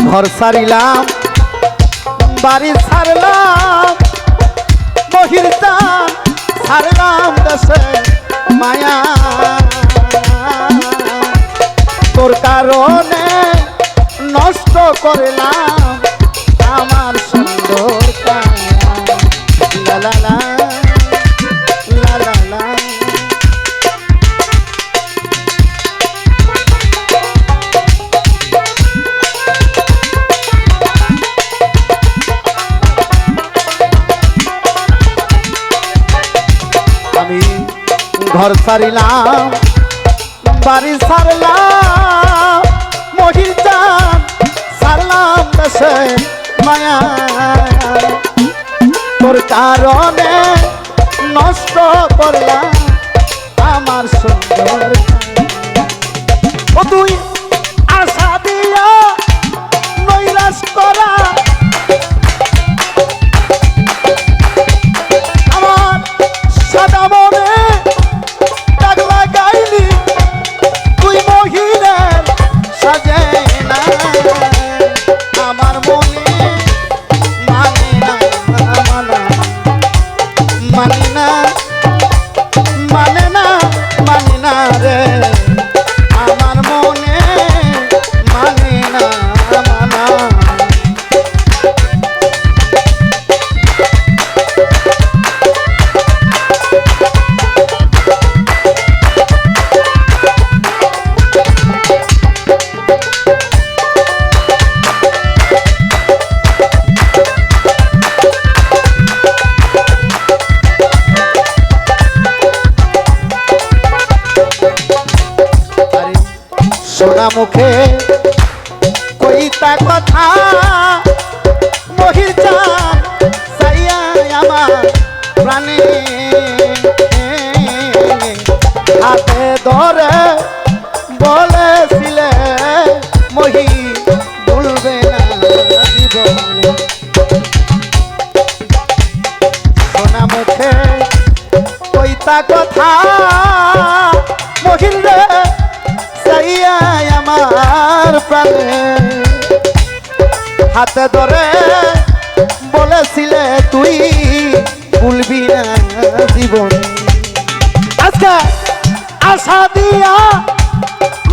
ঘর সারিলাম বাড়ি ছাড়লাম মহির চান ছাড়লাম দেশে মায়া তোর কারণে নষ্ট করলাম আমার সুন্দর কায়া লা লা লা লা লা লা। আমি ঘর ছাড়িলাম বাড়ি ছাড়লাম মহির চান ছাড়লাম দেশে মায়া তোর কারণে নষ্ট করলাম আমার সুন্দর ও তুই আশা দিয়া নৈরাশ করা আমার সাদা মনে দাগ লাগাইলি তুই মহিনের সাজে না আমার মনে মানে না মানে না মানে না মানে না রে আমার মনে মানে না মানা। সোনা মুখে কইতা কথা মহির চান সাইয়া আমার প্রাণে হাতে ধরে বলেছিলে মহি ভুলবে না জীবনে সোনা মুখে কইতা কথা মহির রে আমার প্রাণে হাতে ধরে বলেছিলে তুই ভুলবি না জীবনে আজকে আশা দিয়া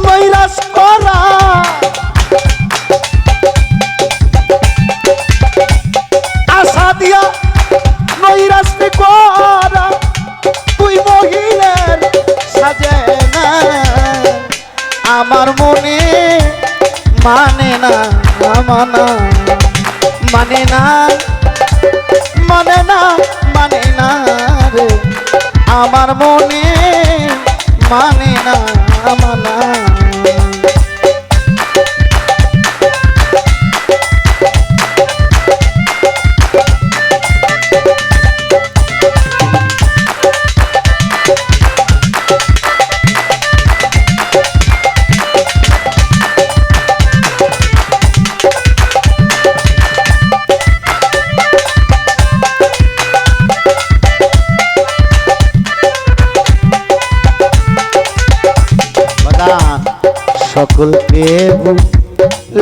নৈরাশ করা আশা দিয়া নৈরাশ করা তুই মহিলের সাজে না আমার মনে মানে না মানা মানে না মানে না মানে না রে আমার মনে মানে না মানা। সকলকে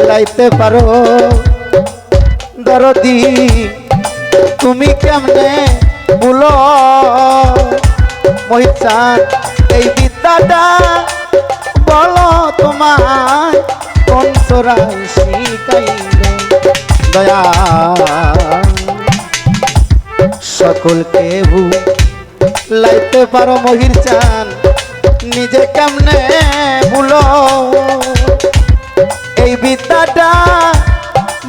লাইতে পারো দরদি তুমি কেমনে ভুলো মহির চান এই বিদ্যাটা বলো তোমায় কোন চোরাই শিখাইল দয়া সকলকে লাইতে পারো মহির চান নিজে কেমনে ভুলো এই বিদ্যাটা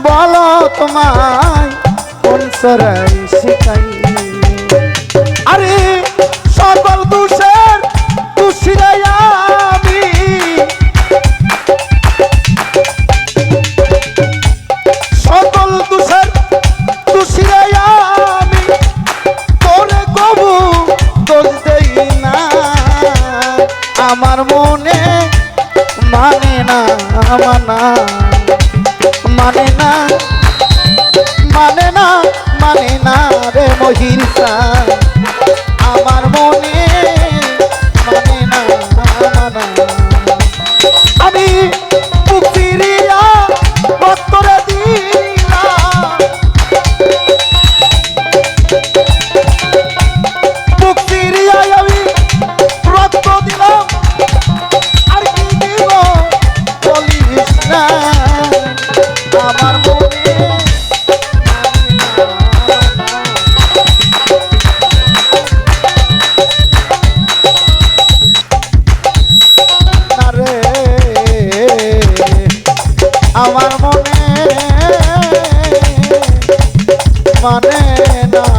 বলো তোমায় কোন সরাই শিখাই আরে সকল দোষের দোষীরাই আমি সকল দোষের দোষীরাই আমি তোরে কবু দোষ দেই না আমার মনে মানে না মানা মানে না মানে না মানে না রে মহির চান মানে না